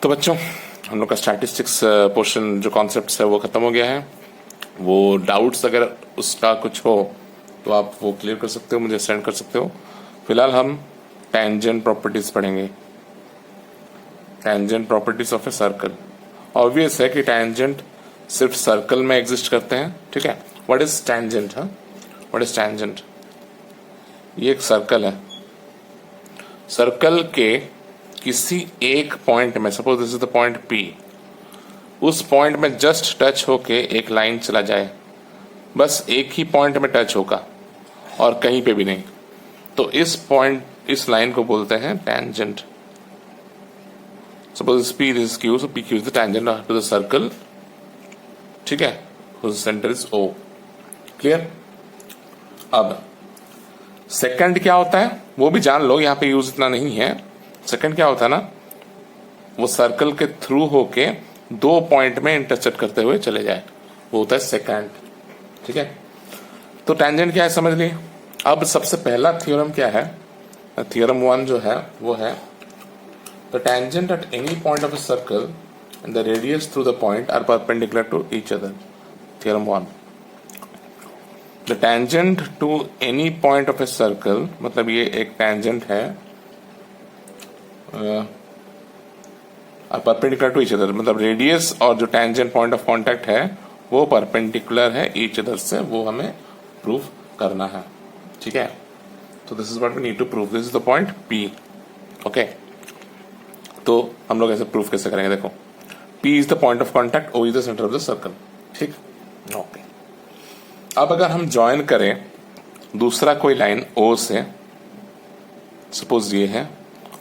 तो बच्चों, हम लोग का स्टैटिस्टिक्स पोर्शन जो कॉन्सेप्ट्स है वो खत्म हो गया है। वो डाउट्स अगर उसका कुछ हो तो आप वो क्लियर कर सकते हो, मुझे सेंड कर सकते हो। फिलहाल हम टेंजेंट प्रॉपर्टीज पढ़ेंगे। Tangent properties of a circle. Obvious है कि टेंजेंट सिर्फ सर्कल में एग्जिस्ट करते हैं, ठीक है। What is tangent? What is tangent? ये एक सर्कल है। सर्कल के किसी एक पॉइंट में, suppose this is the point P, उस पॉइंट में जस्ट टच होके एक लाइन चला जाए, बस एक ही पॉइंट में टच होगा और कहीं पे भी नहीं, तो इस पॉइंट, इस लाइन को बोलते हैं tangent. Suppose P is Q, so PQ is the tangent to the circle, ठीक है, whose centre is O। Clear? अब सेकंड क्या होता है वो भी जान लो, यहां पे यूज इतना नहीं है। सेकंड क्या होता है ना, वो सर्कल के थ्रू होके दो पॉइंट में इंटरसेक्ट करते हुए चले जाए, वो होता है सेकंड, ठीक है। तो टेंजेंट क्या है समझ लिए। अब सबसे पहला थ्योरम क्या है, थ्योरम 1 जो है वो है the tangent at any point of a circle and the radius through the point are perpendicular to each other. Theorem 1, the tangent to any point of a circle, मतलब ये एक टेंजेंट है परपेंडिकुलर टू ईच अदर, मतलब radius और जो tangent point of contact है वो perpendicular है ईच अदर से, वो हमें प्रूफ करना है, ठीक है। तो this is what we need to prove, this is the point P, okay. तो हम लोग ऐसे प्रूफ कैसे करेंगे, देखो P is the point of contact, O is the centre of the circle, ठीक, ओके। अब अगर हम ज्वाइन करें दूसरा कोई लाइन O से, सपोज ये है,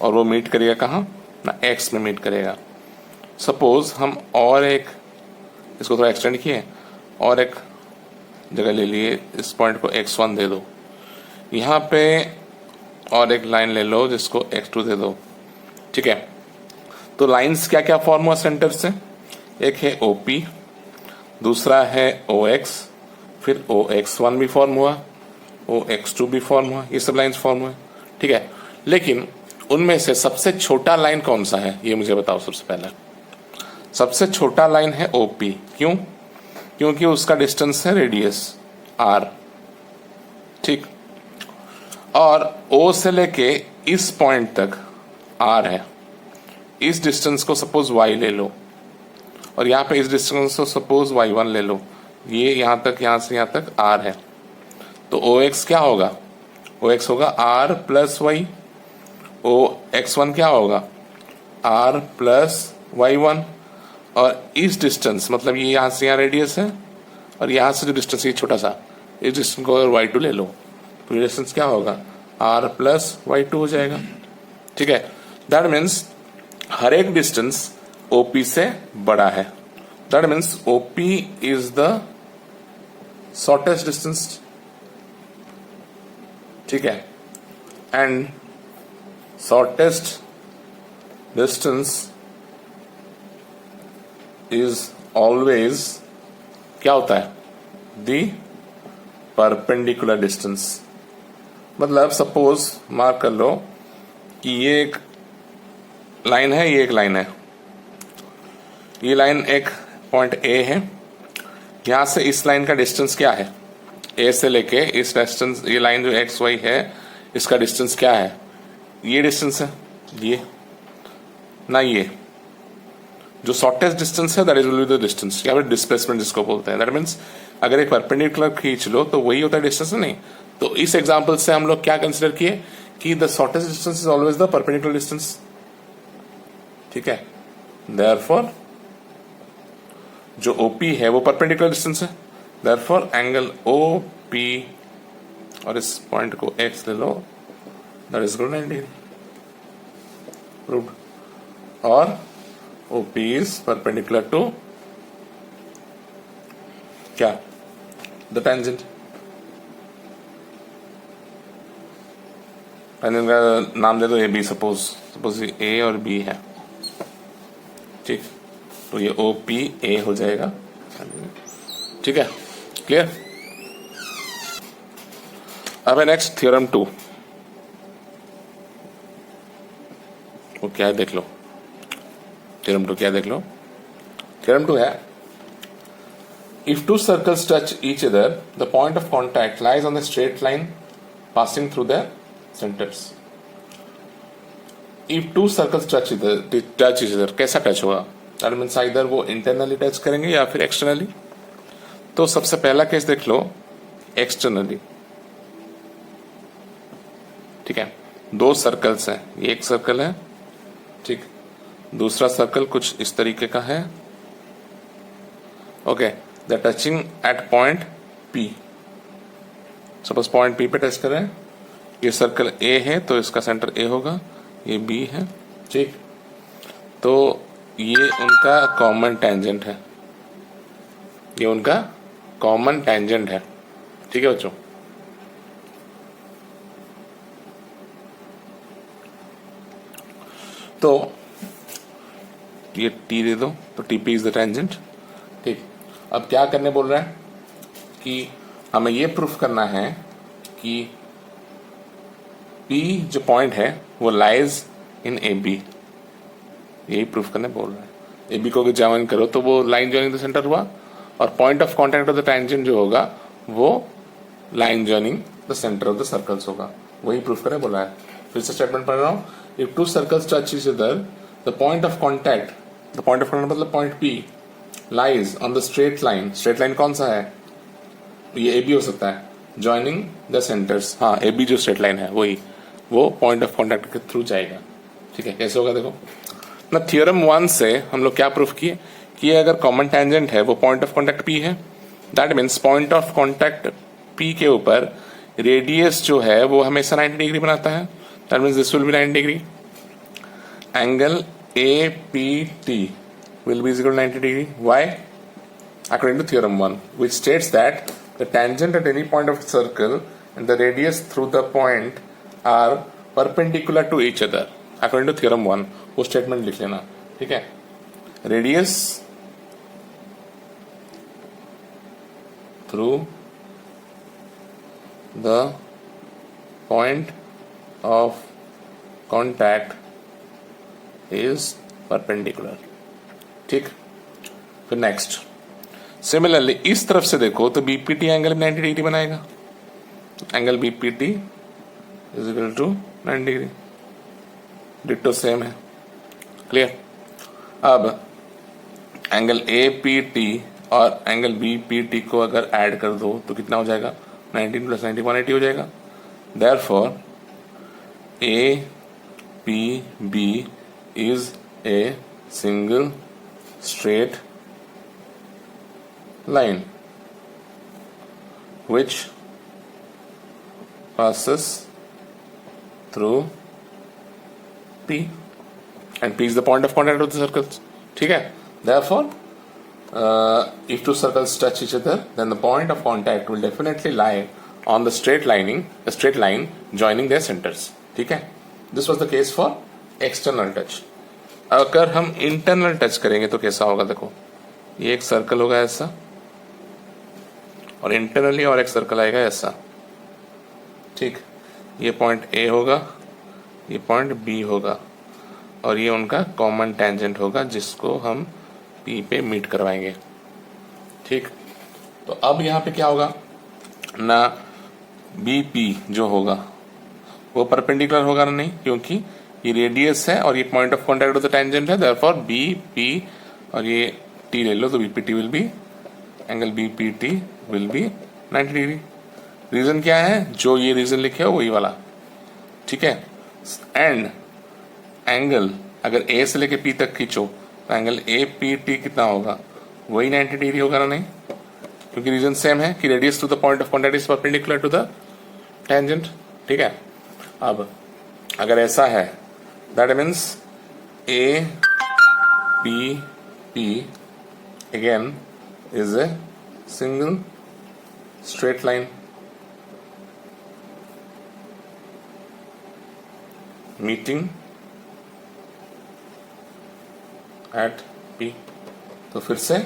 और वो मीट करेगा कहाँ ना, X में मीट करेगा। सपोज हम और एक, इसको थोड़ा एक्सटेंड किए और एक जगह ले लिए, इस पॉइंट को X1 दे दो, यहाँ पे और एक लाइन ले लो जिसको X2 दे दो, ठीक है। तो लाइंस क्या क्या फॉर्म हुआ सेंटर से, एक है OP, दूसरा है OX, फिर OX1 भी फॉर्म हुआ, OX2 भी फॉर्म हुआ, ये सब लाइंस फॉर्म हुए, ठीक है। लेकिन उनमें से सबसे छोटा लाइन कौन सा है ये मुझे बताओ। सबसे पहले सबसे छोटा लाइन है OP, क्यों? क्योंकि उसका डिस्टेंस है रेडियस R, ठीक, और O से लेके इस पॉइंट तक R है। इस डिस्टेंस को सपोज Y ले लो, और यहाँ पे इस डिस्टेंस को सपोज Y1 ले लो, ये यहां तक, यहां से यहां तक R है। तो OX क्या होगा, OX होगा R प्लस Y, OX1 क्या होगा R प्लस Y1, और इस डिस्टेंस, मतलब ये यहां से यहाँ रेडियस है, और यहां से जो डिस्टेंस ये छोटा सा, इस डिस्टेंस को अगर Y2 ले लो तो डिस्टेंस क्या होगा R प्लस Y2 हो जाएगा, ठीक है। दैट मीन्स हर एक डिस्टेंस OP से बड़ा है, that means OP is the shortest distance, ठीक है। And shortest distance is always क्या होता है, the perpendicular distance। मतलब सपोज मार्क कर लो कि ये एक लाइन है, ये एक लाइन है, ये लाइन एक पॉइंट A है, यहां से इस लाइन का डिस्टेंस क्या है, A से लेके इस डिस्टेंस, ये लाइन जो XY है इसका डिस्टेंस क्या है, ये डिस्टेंस है, ये ना, ये जो शॉर्टेस्ट डिस्टेंस है that is will be the distance, या फिर डिस्प्लेसमेंट जिसको बोलते हैं। दैट मीन्स अगर एक परपेंडिकुलर खींच लो तो वही होता है डिस्टेंस, नहीं। तो इस एग्जांपल से हम लोग क्या कंसीडर किए कि the shortest distance is always the perpendicular distance, ठीक है। देयरफॉर जो OP है वो परपेंडिकुलर डिस्टेंस है, देयरफॉर एंगल OP, और इस पॉइंट को X ले लो, that is 90 proved, और OP is perpendicular to क्या, the tangent। tangent का नाम दे दो AB, सपोज ये A और B है, ठीक, तो ये OP A हो जाएगा, ठीक है, क्लियर। अब है नेक्स्ट थ्योरम 2, वो क्या है देख लो। थ्योरम 2 क्या देख लो, थ्योरम 2 है if two circles touch each other the point of contact lies on the straight line passing through the centres. If two circles touch each other, कैसा टच होगा, दैट मींस आइदर वो internally touch करेंगे या फिर externally. तो सबसे पहला case देख लो एक्सटर्नली, ठीक है। दो सर्कल्स हैं, ये एक सर्कल है, ठीक, दूसरा सर्कल कुछ इस तरीके का है, okay. The touching at point P, suppose point P पे टच कर रहे हैं, ये सर्कल ए है तो इसका सेंटर ए होगा, ये बी है, ठीक। तो ये उनका कॉमन टेंजेंट है, ये उनका कॉमन टेंजेंट है, ठीक है बच्चों। तो ये टी दे दो, तो T P is the tangent, ठीक। अब क्या करने बोल रहा है कि हमें ये प्रूफ करना है कि पी जो पॉइंट है वो लाइज इन ए बी, यही प्रूफ करने बोल रहा है। ए बी को अगर ज्वाइन करो तो वो लाइन ज्वाइनिंग द सेंटर हुआ, और point of contact of the tangent जो होगा वो line joining the centre of the circles होगा, वही प्रूफ करने बोला है। फिर से स्टेटमेंट पढ़ रहा हूं, if two circles touch each other the point of contact, the point of contact मतलब point P lies on the straight line, straight line कौन सा है, ये ए बी हो सकता है, ज्वाइनिंग द सेंटर्स, हाँ ए बी जो स्ट्रेट लाइन है वही, वो पॉइंट ऑफ कॉन्टैक्ट के थ्रू जाएगा, ठीक है। कैसे होगा देखो ना, थ्योरम 1 से हम लोग क्या प्रूफ किए कि अगर कॉमन टेंजेंट है वो पॉइंट ऑफ कॉन्टैक्ट पी है, that means point of contact P के ऊपर रेडियस जो है वो हमेशा 90 डिग्री बनाता है, that means this will be 90 degree. Angle A P T will be equal to 90 degree. Why? According to theorem 1, which states that the tangent at any point of the circle and the radius through the point are perpendicular to each other. According to theorem 1, वो statement लिख लेना, ठीक है। Radius through the point of contact is perpendicular, ठीक। फिर next, similarly इस तरफ से देखो तो बीपीटी एंगल 90 डिग्री बनाएगा, angle BPT is equal to 90 degree, ditto same है, क्लियर। अब एंगल ए पी टी और एंगल बी पी टी को अगर ऐड कर दो तो कितना हो जाएगा, 19 प्लस 90 180 हो जाएगा। Therefore A P B is a single straight line which passes through P and P is the point of contact of the circles, ठीक है। Therefore if two circles touch each other then the point of contact will definitely lie on the straight line joining their centers, ठीक है। This was the case for external touch। अगर हम internal touch करेंगे तो कैसा होगा, देखो ये एक सर्कल होगा ऐसा, और इंटरनली और एक सर्कल आएगा ऐसा, ठीक। ये पॉइंट ए होगा, ये पॉइंट बी होगा, और ये उनका कॉमन टेंजेंट होगा जिसको हम पी पे मीट करवाएंगे, ठीक। तो अब यहाँ पे क्या होगा ना, बी पी जो होगा वो परपेंडिकुलर होगा ना, नहीं, क्योंकि ये रेडियस है और ये point of contact of the tangent है, देयरफॉर बी पी और ये टी ले लो तो BPT will be, angle BPT will be 90 degree. Reason क्या है, जो ये रीजन लिखे हो वही वाला, ठीक है। एंड एंगल अगर ए से लेके पी तक खींचो तो एंगल ए पी टी कितना होगा, वही 90 डिग्री होगा ना, नहीं, क्योंकि रीजन सेम है कि radius to the point of contact is perpendicular to the tangent, ठीक है। अब अगर ऐसा है that means A P P again is a single straight line meeting at P। तो फिर से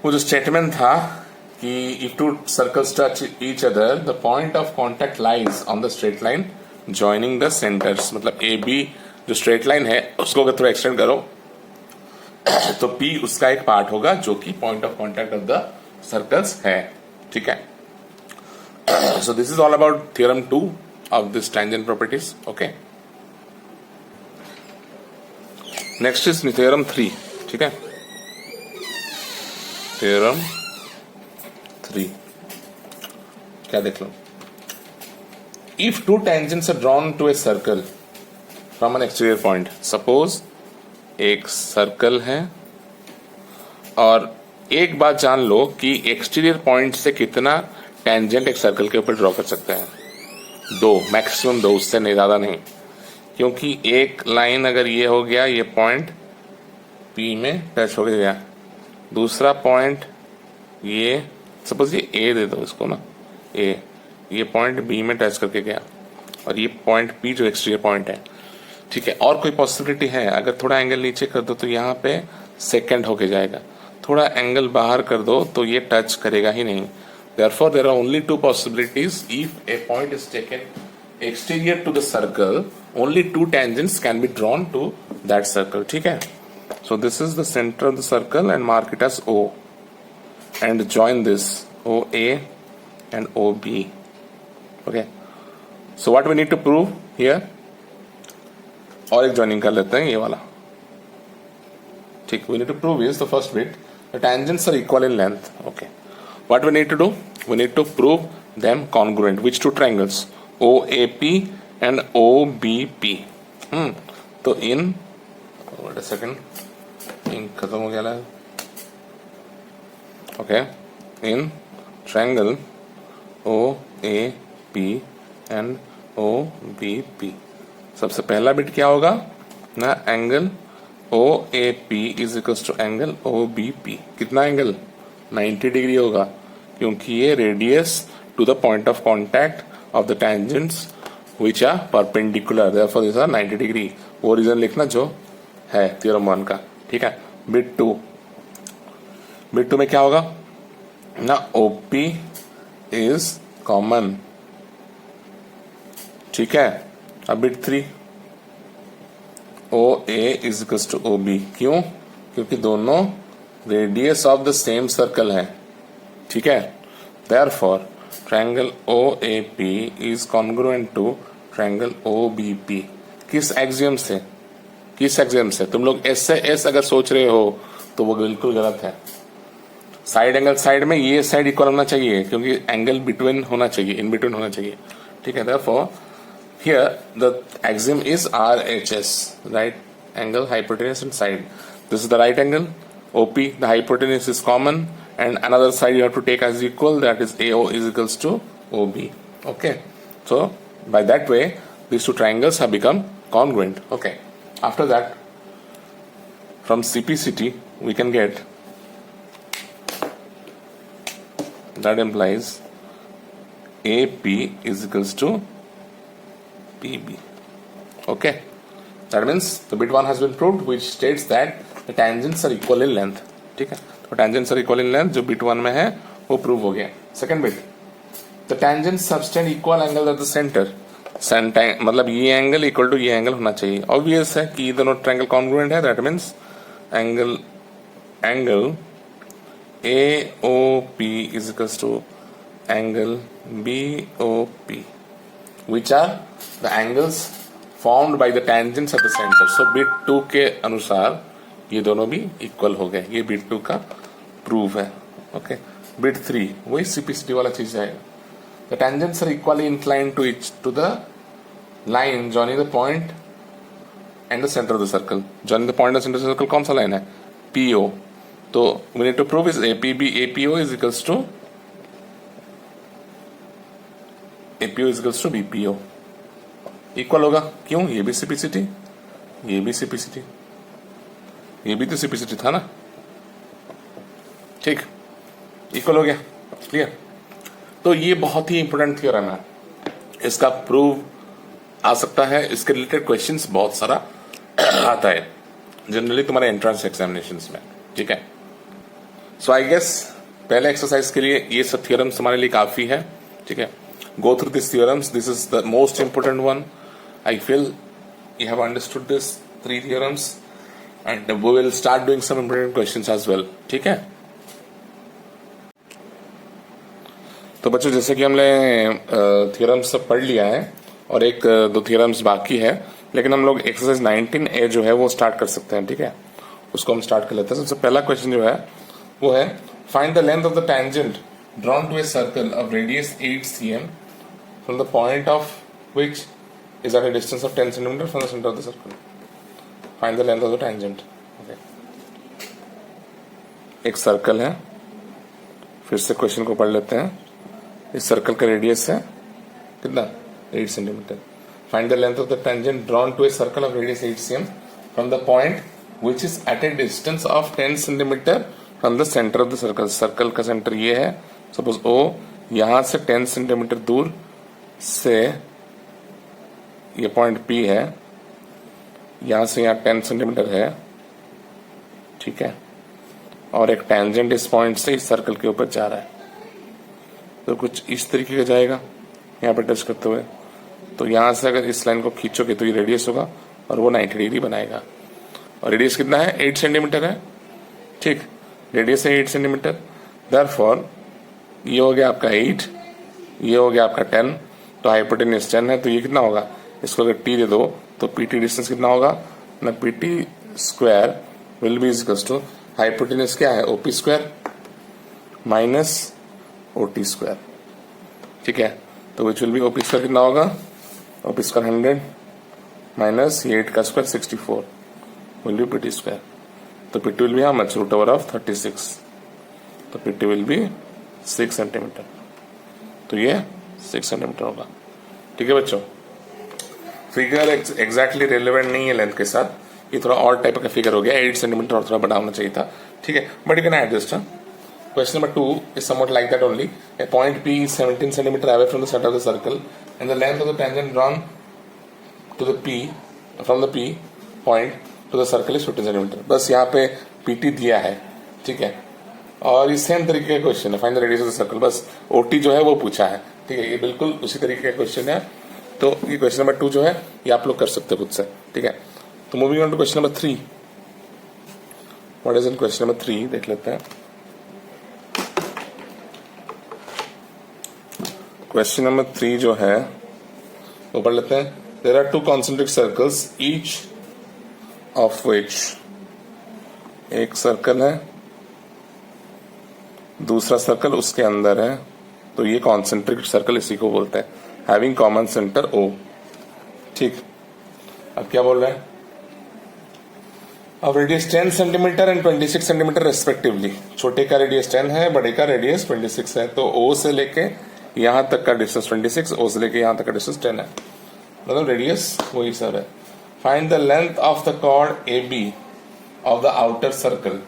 वो जो स्टेटमेंट था कि if two circles touch each other the point of contact lies on the straight line joining the centers, मतलब A B जो straight line है उसको अगर थोड़ा एक्सटेंड करो तो P उसका एक पार्ट होगा जो कि point of contact of the circles है, ठीक है। So this is all about theorem 2 of this tangent properties, okay. Next is theorem 3, ठीक है। थ्योरम 3 क्या देख लो, if two tangents are drawn to a circle from an exterior point, suppose एक circle है और एक बात जान लो कि एक्सटीरियर पॉइंट से कितना टेंजेंट एक सर्कल के ऊपर ड्रॉ कर सकते हैं, 2, मैक्सिमम 2, उससे नहीं, ज्यादा नहीं, क्योंकि एक लाइन अगर ये हो गया, ये पॉइंट P में टच हो गया, दूसरा पॉइंट ये सपोज ये A दे दो इसको ना, A, ये पॉइंट B में टच करके गया और ये पॉइंट P जो एक्सटीरियर पॉइंट है, ठीक है। और कोई पॉसिबिलिटी है, अगर थोड़ा एंगल नीचे कर दो तो यहाँ पे सेकंड होके जाएगा, थोड़ा एंगल बाहर कर दो तो ये टच करेगा ही नहीं। Therefore, there are only 2 possibilities. If a point is taken exterior to the circle, only 2 tangents can be drawn to that circle, ठीक है। So this is the center of the circle and mark it as O, and join this OA and OB, okay। So what we need to prove here, और एक joining कर लेते हैं ये वाला, ठीक। We need to prove is the first bit, the tangents are equal in length, okay। What we need to do? We need to prove them congruent. Which 2 triangles? OAP and OBP. तो in wait a second, इन खत्म हो गया है, okay, in triangle OAP and OBP, सबसे पहला bit क्या होगा ना, angle OAP is equals to angle OBP, कितना एंगल, 90 डिग्री होगा, क्योंकि ये radius to the point of contact of the tangents which are perpendicular, therefore this are 90 degree. वो रीजन लिखना जो है थ्योरम 1 का, ठीक है। बिट 2 में क्या होगा ना, OP इज कॉमन, ठीक है। अब bit 3 OA is equals to OB, क्यों, क्योंकि दोनों radius of the same circle है, ठीक है। Therefore, triangle OAP is congruent to triangle OBP। किस एक्सियम से, किस एक्सियम से, तुम लोग S से S अगर सोच रहे हो तो वो बिल्कुल गलत है। साइड एंगल साइड में ये साइड इक्वल होना चाहिए, क्योंकि एंगल बिटवीन होना चाहिए, इन बिटवीन होना चाहिए, ठीक है। Therefore, here the axiom is RHS, right angle, hypotenuse and side. This is the right angle OP, the hypotenuse is common, and another side you have to take as equal, that is AO is equals to OB, okay। So by that way these 2 triangles have become congruent, okay। After that, from CPCT we can get, that implies AP is equals to PB, okay। That means the bit 1 has been proved, which states that the tangents are equal in length, ठीक है। तो tangents are equal in length जो bit 1 में है वो prove हो गया। Second bit, the tangents subtend equal angle at the center, मतलब ये एंगल इक्वल टू ये एंगल होना चाहिए। ऑब्वियस है कि दोनों ट्रायंगल कॉन्ग्रुएंट है, that means angle AOP is equals to angle BOP, which are the angles formed by the tangents at the center। So bit 2 के अनुसार ये दोनों भी इक्वल हो गए, ये बिट 2 का प्रूफ है, ओके। बिट 3 वही CPCT वाला चीज जाएगा, the tangents are equally inclined to each to the line joining the point and the centre of the circle. Joining the point and centre of the circle कौन सा line है, PO। तो we need to prove is APO is equals to BPO, equal होगा, क्यों, ये भी CPCT, ये भी CPCT, ये भी तो CPCT था ना, ठीक, इक्वल हो गया, क्लियर। तो ये बहुत ही इंपॉर्टेंट थ्योरम है, इसका प्रूव आ सकता है, इसके रिलेटेड क्वेश्चंस बहुत सारा आता है जनरली तुम्हारे एंट्रेंस एग्जामिनेशंस में, ठीक है। सो आई गेस पहले एक्सरसाइज के लिए ये सब थ्योरम्स हमारे लिए काफी है, ठीक है। Go through this theorems, this is the most important one. I feel you have understood this 3 theorems and we will start doing some important questions as well. ठीक है, तो बच्चों जैसे कि हमने थियरम्स सब पढ़ लिया है और एक दो थियरम्स बाकी है, लेकिन हम लोग एक्सरसाइज 19A जो है वो स्टार्ट कर सकते हैं. ठीक है, उसको हम स्टार्ट कर लेते हैं. सबसे पहला क्वेश्चन जो है वो है find the length of the tangent drawn to a circle of radius 8 cm from the point of which is at a distance of 10 cm from the centre of the circle. Find the length of the tangent. एक circle है, फिर से question को पढ़ लेते हैं. इस circle का रेडियस है कितना, 8 cm. Find the length of the tangent drawn to a circle of radius 8 cm from the point which is at a distance of 10 cm from the center of the circle. Circle का centre ये है, suppose O, यहां से 10 cm दूर से ये point P है, यहां से यहाँ 10 cm है. ठीक है, और एक टेंजेंट इस पॉइंट से इस सर्कल के ऊपर जा रहा है, तो कुछ इस तरीके का जाएगा यहाँ पर टच करते हुए. तो यहां से अगर इस लाइन को खींचोगे तो ये रेडियस होगा और वो 90 डिग्री बनाएगा. और रेडियस कितना है, 8 cm है. ठीक, रेडियस है 8 cm. देयरफॉर ये हो गया आपका 8, ये हो गया आपका 10, तो हाइपोटेन्यूज 10 है, तो ये कितना होगा, इसको अगर t दे दो तो pt डिस्टेंस कितना होगा ना, pt square will be equals to hypotenuse क्या है, OP square minus OT square. ठीक है, तो which will be OP square कितना होगा, OP स्क्वायर 100 माइनस 8 का square 64 will be PT square. तो PT will be how much, root over of 36. तो PT will be 6 cm. तो ये 6 cm होगा. ठीक है बच्चों, फिगर एग्जैक्टली रेलेवेंट नहीं है लेंथ के साथ, ये थोड़ा और टाइप का फिगर हो गया. 8 cm और थोड़ा बड़ा होना चाहिए था. ठीक है, but you can adjust. Question number 2 is somewhat like that only. A point P is 17 cm away from the center of the circle and the length of the tangent drawn to the P from the P point to the circle is 50 cm. बस यहाँ पे PT दिया है. ठीक है, और ये same तरीके का क्वेश्चन है, find the radius of the circle. बस OT जो है वो पूछा है. ठीक है, ये बिल्कुल उसी तरीके का क्वेश्चन है. तो ये क्वेश्चन नंबर 2 जो है ये आप लोग कर सकते हो खुद से. ठीक है, तो moving on to question number 3. What is in question number 3 देख लेते हैं. क्वेश्चन नंबर 3 जो है वो पढ़ लेते हैं. There are 2 concentric circles each of which, एक सर्कल है, दूसरा सर्कल उसके अंदर है, तो ये कॉन्सेंट्रिक सर्कल इसी को बोलते हैं. Having common centre O. ठीक, अब क्या बोल रहे हैं, अब radius 10 centimetre and 26 centimetre respectively. छोटे का रेडियस 10 है, बड़े का रेडियस 26 है. तो O से लेके यहां तक का डिस्टेंस 26, O से लेके यहां तक का डिस्टेंस 10 है, मतलब रेडियस वही सब है. Find the length of the chord AB of the outer circle.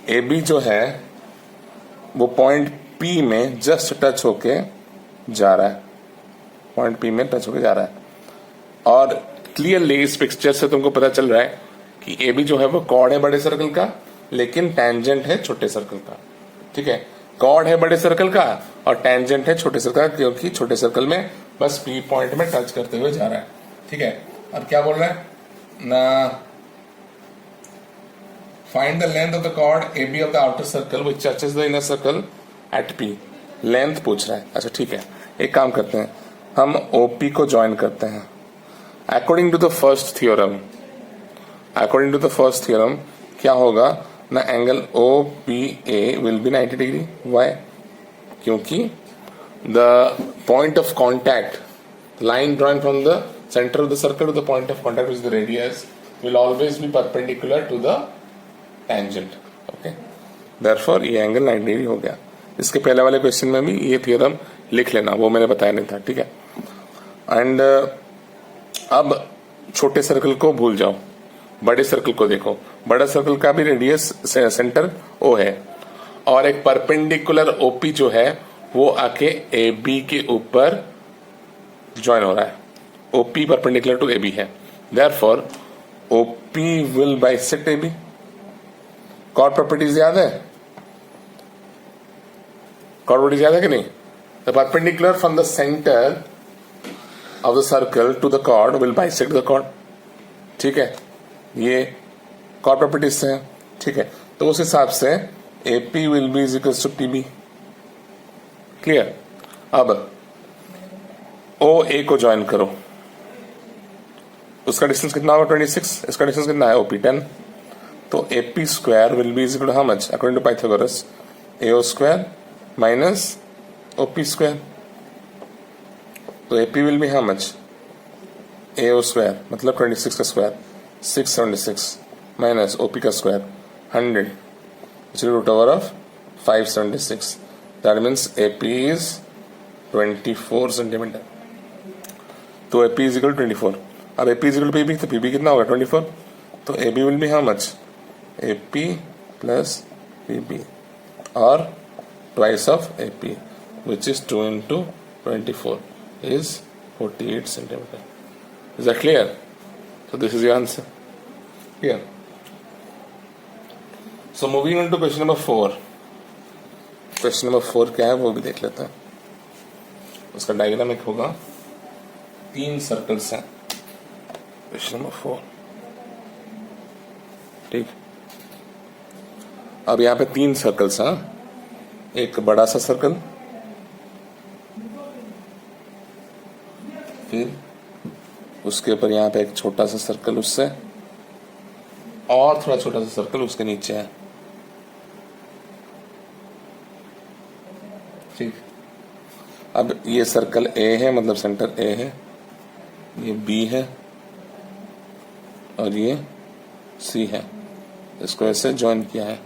AB जो है वो पॉइंट P में जस्ट टच होके जा रहा है, पॉइंट P में टच होके जा रहा है. और क्लियरली इस पिक्चर से तुमको पता चल रहा है कि AB जो है वो कॉर्ड है बड़े सर्कल का, लेकिन टेंजेंट है छोटे सर्कल का. ठीक है, कॉर्ड है बड़े सर्कल का और टेंजेंट है छोटे सर्कल का, क्योंकि छोटे सर्कल में बस P पॉइंट में टच करते हुए जा रहा है. ठीक है, अब क्या बोल रहा है ना, find the length of the chord AB of the outer circle which touches the inner circle at P. Length पूछ रहा है. अच्छा ठीक है, एक काम करते हैं, हम OP को ज्वाइन करते हैं. According to the first theorem, according to the first theorem क्या होगा ना, angle OPA will be 90 degree. Why, क्योंकि the point of contact, line drawn from the center of the circle to the point of contact which is the radius will always be perpendicular to the tangent. Okay, therefore ये angle 90 degree हो गया. इसके पहले वाले question में भी ये theorem लिख लेना, वो मैंने बताया नहीं था. ठीक है, एंड अब छोटे सर्कल को भूल जाओ, बड़े सर्कल को देखो. बड़ा सर्कल का भी रेडियस सेंटर O है और एक परपेंडिकुलर OP जो है वो आके AB के ऊपर ज्वाइन हो रहा है. OP परपेंडिकुलर टू AB है, therefore OP will bisect AB. Chord properties याद है, कॉर्ड प्रॉपर्टीज याद है कि नहीं. The perpendicular from the centre of the circle to the chord will bisect the chord. ठीक है, ये कॉर्ड प्रॉपर्टीज से है, ठीक है। तो उस हिसाब से AP will be is equals to PB। Clear. अब OA को ज्वाइन करो, उसका डिस्टेंस कितना होगा 26, इसका डिस्टेंस कितना है OP 10। तो AP square will be is equal to how much according to Pythagoras, AO square minus OP square. तो AP will be how much AO square मतलब 26 का स्क्वायर 676 माइनस OP का square 100 which is root over of 576. That means AP is 24 centimetre. तो AP is equal to 24। अब AP is equal to PB, तो PB कितना होगा 24। तो AB will be how much AP plus PB or twice of AP which is 2 into 24 is 48 centimeter. Is that clear? So this is your answer. Clear? So moving on to question number 4. Question number 4 क्या है वो भी देख लेते हैं। उसका diagram एक होगा, 3 सर्कल्स हैं। क्वेश्चन नंबर 4, ठीक। अब यहाँ पे 3 सर्कल्स हैं, एक बड़ा सा सर्कल, फिर उसके ऊपर यहाँ पे एक छोटा सा सर्कल उससे, और थोड़ा छोटा सा सर्कल उसके नीचे है, ठीक। अब ये सर्कल A है, मतलब सेंटर A है, ये B है और ये C है। इसको ऐसे ज्वाइन किया है,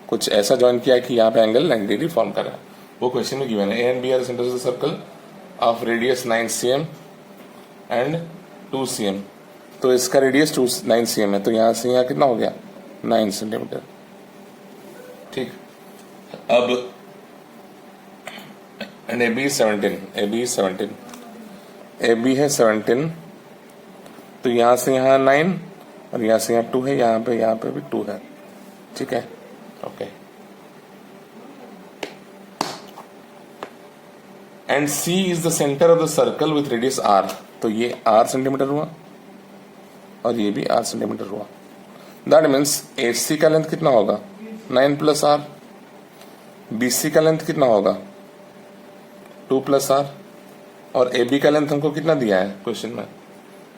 कुछ ऐसा ज्वाइन किया है कि यहाँ पे एंगल 90 डिग्री फॉर्म कर रहा है। वो क्वेश्चन में गिवन है A and B are the centers of the circle of radius 9 cm and 2 cm। तो इसका रेडियस 9 cm है, तो यहाँ से यहाँ कितना हो गया 9 सेंटीमीटर, ठीक। अब एंड AB is 17, AB है 17, तो यहाँ से यहाँ 9 और यहाँ से यहाँ 2 है, यहाँ पे भी 2 है, ठीक है, okay. And C is the center of the circle with radius R। तो ये R सेंटीमीटर हुआ और ये भी R सेंटीमीटर हुआ। दैट मीन्स AC का लेंथ कितना होगा 9 प्लस R, BC का लेंथ कितना होगा 2 प्लस R, और AB का लेंथ हमको कितना दिया है क्वेश्चन में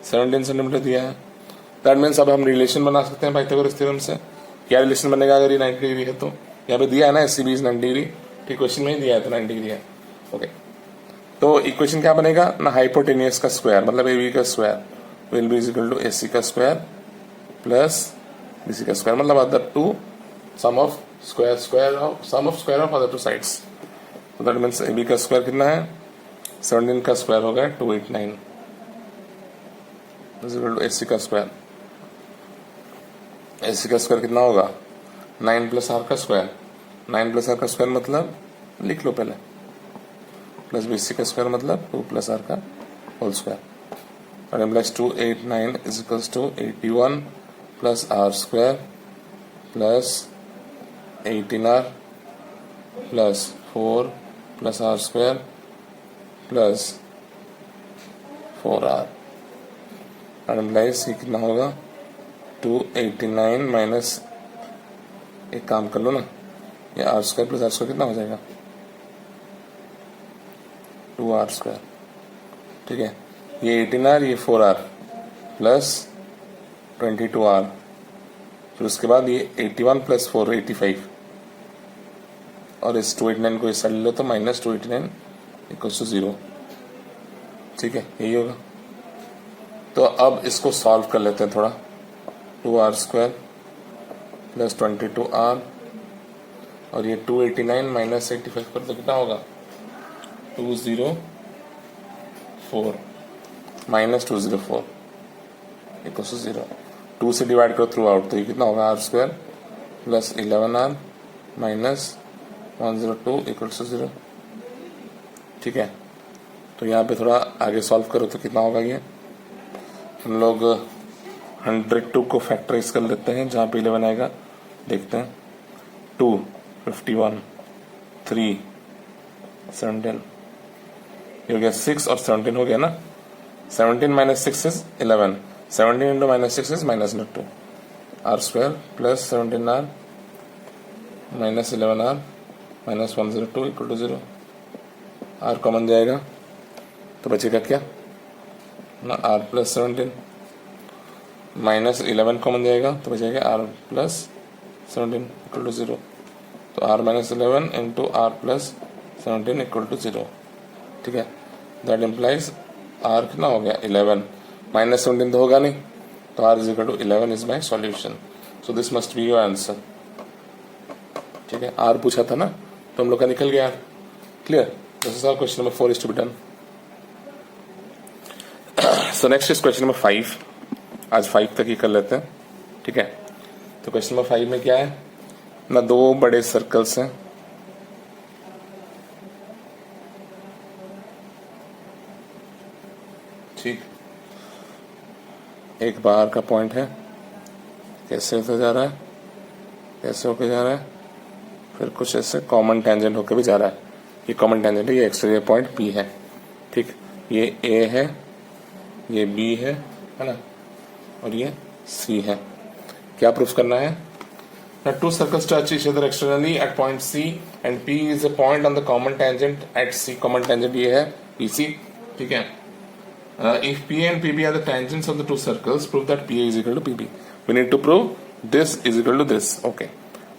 17 सेंटीमीटर दिया है। दैट मीन्स अब हम रिलेशन बना सकते हैं पाइथागोरस थ्योरम से। क्या रिलेशन बनेगा अगर ये 90 डिग्री है तो? यहाँ पे दिया है ना SCB इज 90 डिग्री, ठीक, क्वेश्चन में ही दिया है तो 90 डिग्री है, ओके। तो इक्वेशन क्या बनेगा ना, हाइपोटेनियस का स्क्वायर मतलब AB का square will be equal to AC का स्क्वायर प्लस BC का स्क्वायर, मतलब other two sum of square of other two sides. तो दैट मीन्स AB का स्क्वायर कितना है 17 का स्क्वायर हो गया 289 इक्वल टू AC का स्क्वायर। AC का स्क्वायर कितना होगा 9 प्लस R का स्क्वायर, 9 प्लस R का स्क्वायर मतलब लिख लो पहले, प्लस BC का स्क्वायर मतलब 2 प्लस R का होल स्क्वायर, और plus 289 is equals to 81 plus R square plus 18R plus 4 plus R square plus 4R, और एम्प्लाइज ये कितना होगा 289 माइनस, एक काम कर लो ना, ये R square plus R square कितना हो जाएगा 2R स्क्वायर, ठीक है। ये 18R ये 4R प्लस 22R, फिर उसके बाद ये 81 प्लस 4 85, और इस 289 को इस साइड ले लो तो माइनस 289 इक्वल्स टू 0, ठीक है, यही होगा। तो अब इसको सॉल्व कर लेते हैं थोड़ा, 2R स्क्वायर प्लस 22R और ये 289 माइनस 85 कर तो कितना होगा 204 माइनस 204 इक्वल्स टू 0। 2 से डिवाइड करो थ्रू आउट तो ये कितना होगा R square plus 11R minus 102 equals to 0, ठीक है। तो यहाँ पे थोड़ा आगे सॉल्व करो तो कितना होगा ये, हम लोग 102 को फैक्टराइज कर लेते हैं, जहाँ पे 11 आएगा देखते हैं, 2 51 3 17 ये हो गया 6 और 17 हो गया ना, 17 minus 6 is 11. 17 into minus 6 is minus 2. R square plus 17R minus 11R minus 102 equal to 0. R common जाएगा तो बचेगा क्या ना, R प्लस 17 माइनस 11 कॉमन जाएगा तो बचेगा R प्लस 17 इक्वल टू 0. तो R minus 11 into R plus 17 equal to 0. ठीक है, दैट इम्प्लाइज R कितना हो गया 11. माइनस 17 तो होगा नहीं, तो R is equal to 11 is my solution. So this must be your answer. ठीक है, R पूछा था ना, तो हम लोग का निकल गया. Clear. This is our question number 4 is to be done. So next is question number 5. आज 5 तक ही कर लेते हैं. ठीक है, तो क्वेश्चन नंबर 5 में क्या है ना, दो बड़े सर्कल्स हैं. ठीक, एक बाहर का पॉइंट है, कैसे होते जा रहा है, कैसे होके जा रहा है, फिर कुछ ऐसे कॉमन टेंजेंट होकर भी जा रहा है. ये कॉमन टेंजेंट है, ये एक्सटीरियर पॉइंट P है. ठीक, ये A है, ये B है ना, और ये C है. क्या प्रूफ करना है ना, two circles touch each other externally at point C and P is a point on the common tangent at C. Common tangent ये है PC. ठीक है, if P and PB are the tangents of the two circles, prove that PA is equal to PB. We need to prove this is equal to this. Okay,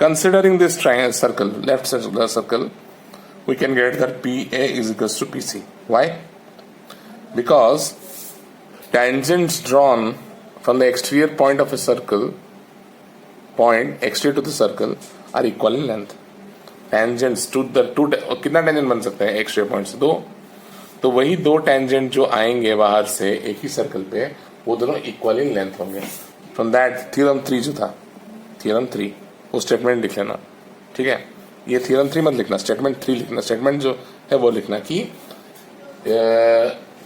considering this triangle circle, left circle, we can get that PA is equals to PC. Why? Because tangents drawn from the exterior point of a circle, point exterior to the circle, are equal in length. Tangents to the two, कितना tangent बन सकते हैं exterior point से? 2. तो वही दो tangent जो आएंगे बाहर से एक ही सर्कल पे, वो दोनों इक्वल इन लेंथ होंगे. फ्रॉम दैट थ्योरम 3 जो था, थ्योरम 3, वो स्टेटमेंट लिख लेना. ठीक है, ये थ्योरम 3 मत लिखना, स्टेटमेंट 3 लिखना. स्टेटमेंट जो है वो लिखना कि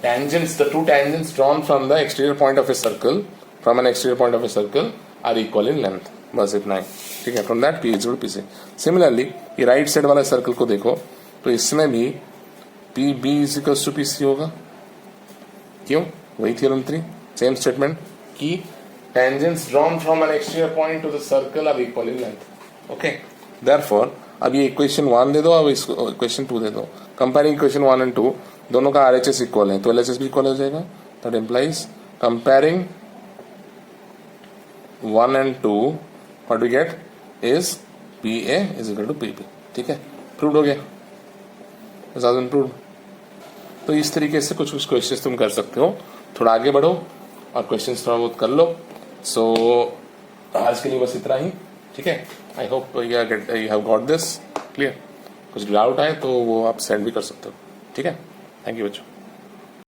tangents, the two tangents drawn from the exterior point of a circle, from an exterior point of a circle, are equal in length. बस इतना ही. ठीक है, from that P is equal to PC. Similarly ये right side वाला circle को देखो, तो इसमें भी PB is equal to PC होगा. क्यों? वही थ्योरम 3, सेम स्टेटमेंट कि tangents drawn from an exterior point to the circle are equal in length. Okay, therefore अब ये इक्वेशन 1 दे दो, अब इसको इक्वेशन 2 दे दो. कंपेयरिंग इक्वेशन 1 एंड 2, दोनों का RHS इक्वल है, तो LHS भी इक्वल हो जाएगा. That implies comparing 1 and 2, what we get is PA is equal to PP. ठीक है, प्रूव्ड हो गया. It has been proved. तो इस तरीके से कुछ कुछ क्वेश्चंस तुम कर सकते हो. थोड़ा आगे बढ़ो और क्वेश्चंस थोड़ा बहुत कर लो. सो आज के लिए बस इतना ही. ठीक है, I hope you have got this clear. कुछ डाउट आए तो वो आप सेंड भी कर सकते हो. ठीक है, थैंक यू बच्चों.